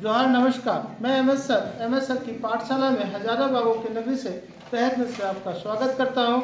जोहार नमस्कार। मैं एम एस सर की पाठशाला में हजारों बाबू की नगरी से तहे दिल से आपका स्वागत करता हूँ।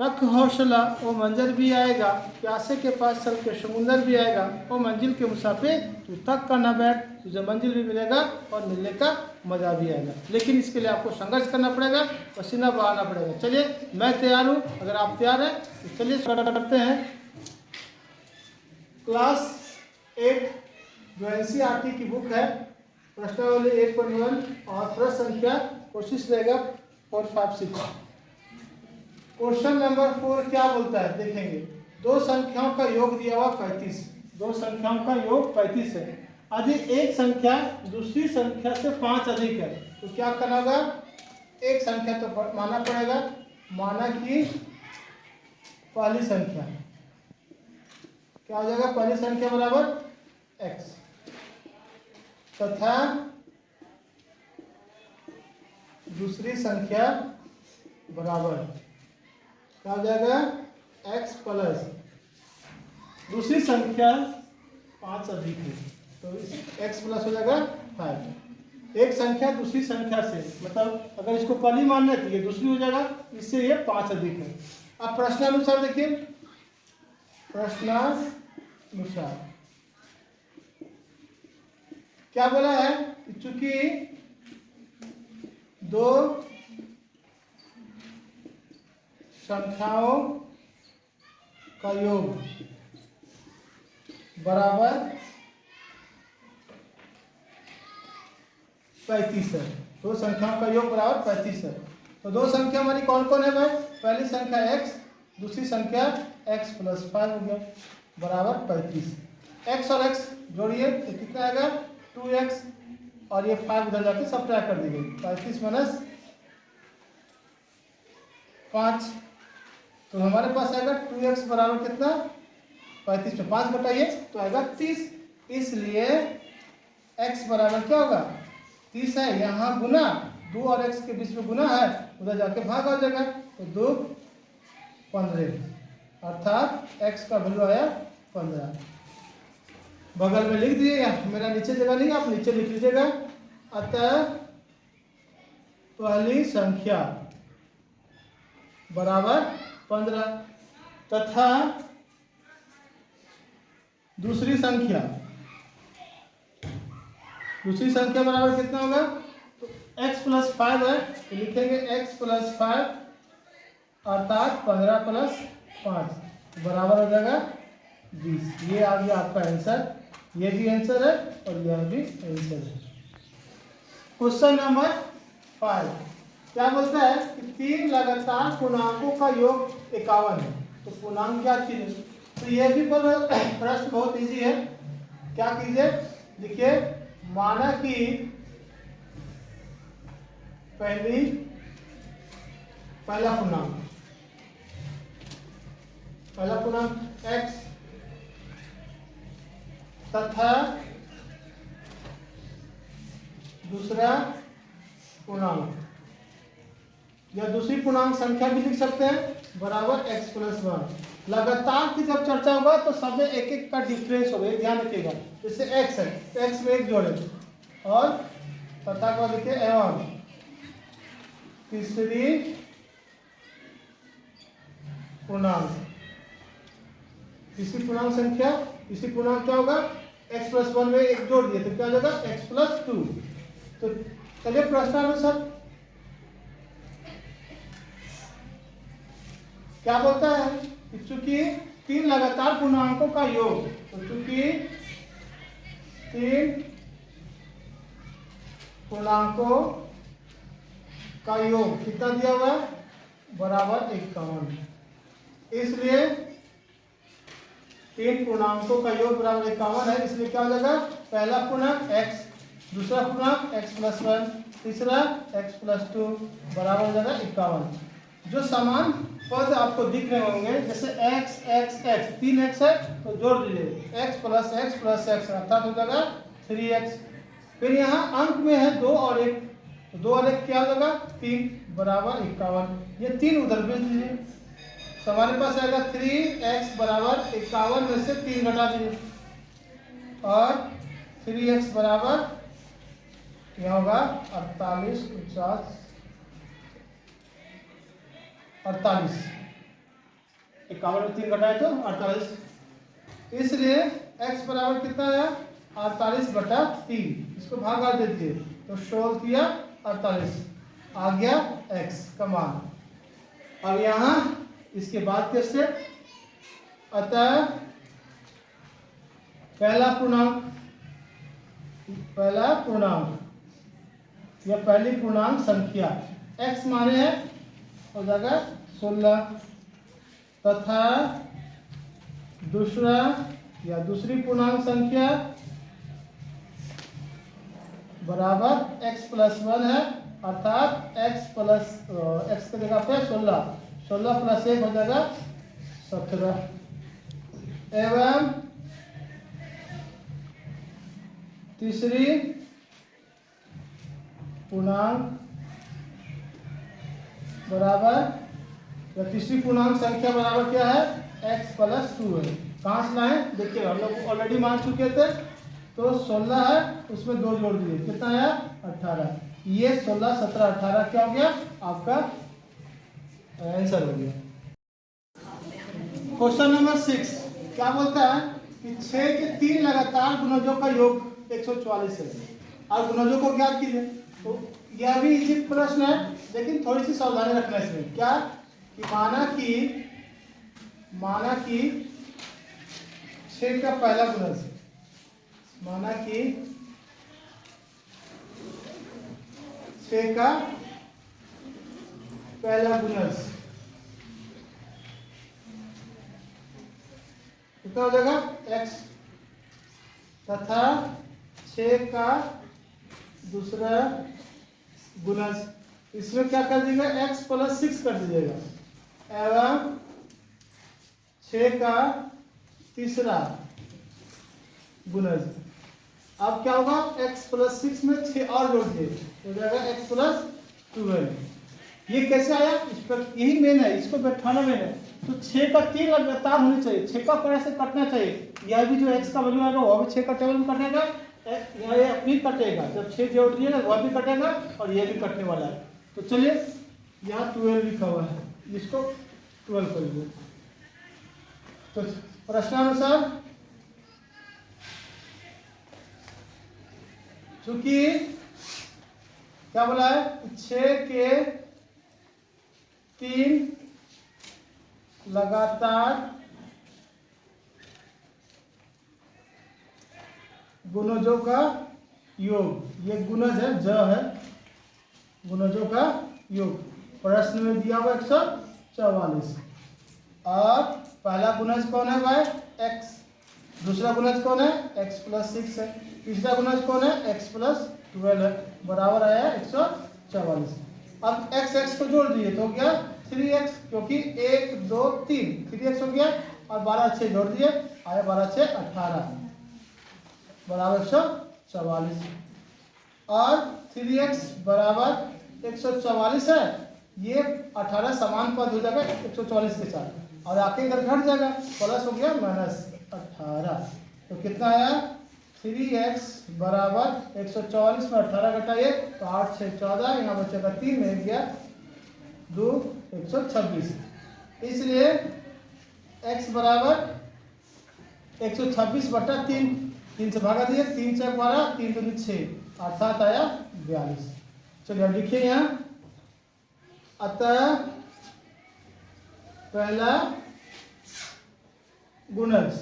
रख हौसला वो मंजर भी आएगा, प्यासे के पास चल के समुंदर भी आएगा। वो मंजिल के मुसाफिर तू तक कर ना बैठ, तुझे मंजिल भी मिलेगा और मिलने का मज़ा भी आएगा। लेकिन इसके लिए आपको संघर्ष करना पड़ेगा, पसीना बहाना पड़ेगा। चलिए मैं तैयार हूँ, अगर आप तैयार हैं तो चलिए स्टार्ट करते हैं। क्लास 8 जो NCERT की बुक है, प्रश्नावली 8.1 और प्रश्न संख्या कोशिश रहेगा 456। क्वेश्चन नंबर 4 क्या बोलता है देखेंगे। दो संख्याओं का योग दिया हुआ 35। दो संख्याओं का योग 35 है। यदि एक संख्या दूसरी संख्या से 5 अधिक है तो क्या करना होगा। एक संख्या तो माना पड़ेगा, माना कि पहली संख्या क्या हो जाएगा, पहली संख्या बराबर x तथा दूसरी संख्या बराबर क्या हो जाएगा x प्लस दूसरी संख्या 5 अधिक है तो इस x प्लस हो जाएगा 5। एक संख्या दूसरी संख्या से, मतलब अगर इसको पहली मान लेते ये दूसरी हो जाएगा, इससे ये 5 अधिक है। अब प्रश्नानुसार देखिए, प्रश्नानुसार क्या बोला है कि चूंकि दो संख्याओं का योग बराबर 35 है। दो संख्याओं का योग बराबर 35 है। तो दो संख्या हमारी कौन कौन है भाई। पहली संख्या x, दूसरी संख्या x प्लस 5 हो गया बराबर 35। x और x जोड़िए तो कितना आएगा 2x और ये 5 उधर जाके सब्ट्रैक्ट कर दी गई। 35 माइनस 5 तो हमारे पास आएगा 2x बराबर कितना 35 में 5 घटाइए तो आएगा 30। इसलिए x बराबर क्या होगा 30 है। यहाँ गुना 2 और x के बीच में गुना है, उधर जाके भाग आ जाएगा तो 2 15 अर्थात x का वैल्यू आया 15। बगल में लिख दीजिएगा, मेरा नीचे जगह नहीं, आप नीचे लिख लीजिएगा। अतः पहली संख्या बराबर 15 तथा दूसरी संख्या बराबर कितना होगा तो x प्लस 5 है तो लिखेंगे x प्लस 5 अर्थात 15 प्लस 5 बराबर हो जाएगा 20। ये आ गया आपका आंसर। ये भी आंसर है और यह भी आंसर है। क्वेश्चन नंबर 5 क्या बोलता है कि 3 लगातार पूर्णांकों का योग 51 है। तो पूर्णांक क्या चीज है, तो यह भी प्रश्न बहुत इजी है। क्या कीजिए देखिए, माना कि पहला पूर्णांक x तथा दूसरा पूर्णांक या दूसरी पूर्णांक संख्या भी लिख सकते हैं बराबर x प्लस 1। लगातार की जब चर्चा होगा तो सब में एक एक का डिफरेंस होगा, ध्यान रखिएगा। जैसे x है तो x में एक जोड़े और तथा को लिखे एवं तीसरी पूर्णांक संख्या, इसी पूर्णांक क्या होगा x प्लस 1 में एक जोड़ दिए तो क्या हो जाएगा x प्लस 2। तो चलिए प्रश्नानुसार क्या बोलता है कि चूंकि 3 लगातार पूर्णांकों का योग, तो चूंकि 3 पूर्णांकों का योग कितना दिया हुआ है बराबर 51, इसलिए 3 पूर्णांकों का योग बराबर 51 है। इसलिए क्या हो जाएगा पहला पूर्णांक x, दूसरा पूर्णांक x प्लस 1, तीसरा x प्लस 2 बराबर हो जाएगा 51। जो समान पद आपको दिख रहे होंगे जैसे x x x 3x है तो जोड़ दीजिए x प्लस x अर्थात हो जाएगा 3x। फिर यहाँ अंक में है 2 और 1 तो 2 और 1 क्या हो जाएगा 3 बराबर 51। ये 3 उधर भेज दीजिए तो हमारे पास आएगा 3x बराबर 51 में से 3 घटा दीजिए और 3x बराबर यहाँ होगा 48, 49, 48, 51 में 3 घटाए तो 48, इसलिए x बराबर कितना आया 48/3, इसको भागा दे दिए तो 16 किया 48, आ गया x का मान। अब यहाँ इसके बाद के स्टेप, अतः पहला पूर्णांक या पहली पूर्णांक संख्या x माने है हो जाएगा 16, तथा दूसरा या दूसरी पूर्णांक संख्या बराबर x + 1 है, अर्थात x की जगह पे 16 + 1 हो जाएगा 17, एवं तीसरी पूर्णांक बराबर या तीसरी पूर्णांक संख्या बराबर क्या है x + 2 है। कहाँ से लाए देखिए, हम लोग ऑलरेडी मान चुके थे, तो 16 है उसमें 2 जोड़ दिए, कितना आया 18, ये 16, 17, 18 क्या हो गया आपका आंसर हो गया। क्वेश्चन नंबर 6 क्या बोलता है कि 6 के 3 लगातार गुणजों का योग 144 है और गुणजों को ज्ञात कीजिए। तो यह भी इजी प्रश्न है, लेकिन थोड़ी सी सावधानी रखना इसमें, क्या कि माना कि 6 का पहला गुणज, माना कि 6 का पहला गुणज कितना हो जाएगा x, तथा 6 का दूसरा गुणज, इसमें क्या कर दीजिएगा x + 6 कर दीजिएगा, एवं 6 का तीसरा गुणज। अब क्या होगा x + 6 में 6 और जोड़ दिए हो जाएगा x + 12। ये कैसे आया, इस पर यही मेन है, इसको बैठाना मेन है। तो 6 का 3 लगातार होनी चाहिए, 6 का पैर से कटना चाहिए, यह भी जो x का वैल्यू आएगा वह भी 6 का टेबल में कटेगा, यह भी कटेगा, जब 6 जोड़ दिएगा वह भी कटेगा और यह भी कटने वाला है। तो चलिए यहाँ 12 लिखा हुआ है, इसको 12 कर लीजिए। तो प्रश्नानुसार चूंकि क्या बोला है 6 के 3 लगातार गुणजों का योग, ये गुणज है, ज है, गुणजों का योग प्रश्न में दिया हुआ 144, और पहला गुणज कौन है भाई x, दूसरा गुणज कौन है x + 6 है, तीसरा गुणज कौन है x + 12 है, बराबर आया 144। अब x को जोड़ दिए तो हो गया 3x, क्योंकि 1 2 3 3x हो गया, और 12 6 जोड़ दिए आया 12 6 18 बराबर 144, और 3x बराबर 144 है, ये 18 समान पद हो जाएगा 144 के साथ, और आके इधर घट जाएगा, प्लस हो गया -18, तो कितना आया 3x बराबर 144 में 18 घटाइए तो 8 6 14, यहाँ बचेगा 3 में गया 2 126, इसलिए x बराबर 126/3, 3 से भागा दिए, 3 से 12, 3 दूनी 6, अर्थात आया 42। चलिए अब लिखिए यहाँ, अतः पहला गुणज,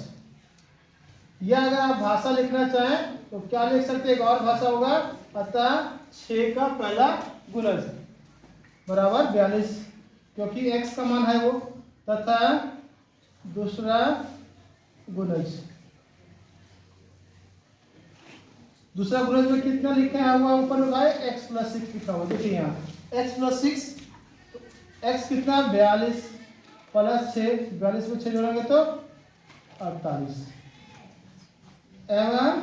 यह अगर आप भाषा लिखना चाहें तो क्या लिख सकते हैं, एक और भाषा होगा, अतः 6 का पहला गुणज बराबर 42, क्योंकि x का मान है वो, तथा दूसरा गुणज, दूसरा गुणज में कितना लिखा हुआ ऊपर में भाई x + 6 लिखा हुआ, देखिए यहाँ x + 6, x कितना 42 + 6, 42 में 6 जोड़ेंगे तो 48, एवं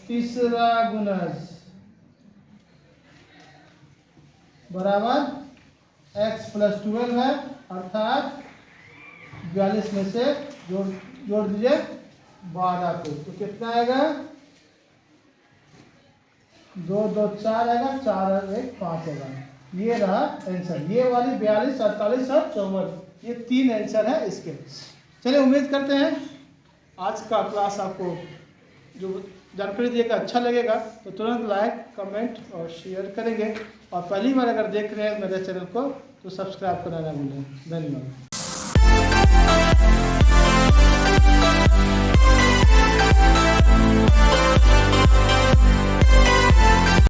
तीसरा गुणज बराबर x + 12 है, अर्थात 42 में से जोड़ दीजिए 12 को, तो कितना आएगा 2 2 4 आएगा, 4 और 1 5 आएगा। ये रहा आंसर। ये वाली 42, 48 और 54, ये 3 आंसर है इसके। चलिए, उम्मीद करते हैं आज का क्लास आपको जो जानकारी देगा अच्छा लगेगा, तो तुरंत लाइक, कमेंट और शेयर करेंगे। और पहली बार अगर देख रहे हैं मेरे चैनल को तो सब्सक्राइब करना ना भूलें। धन्यवाद।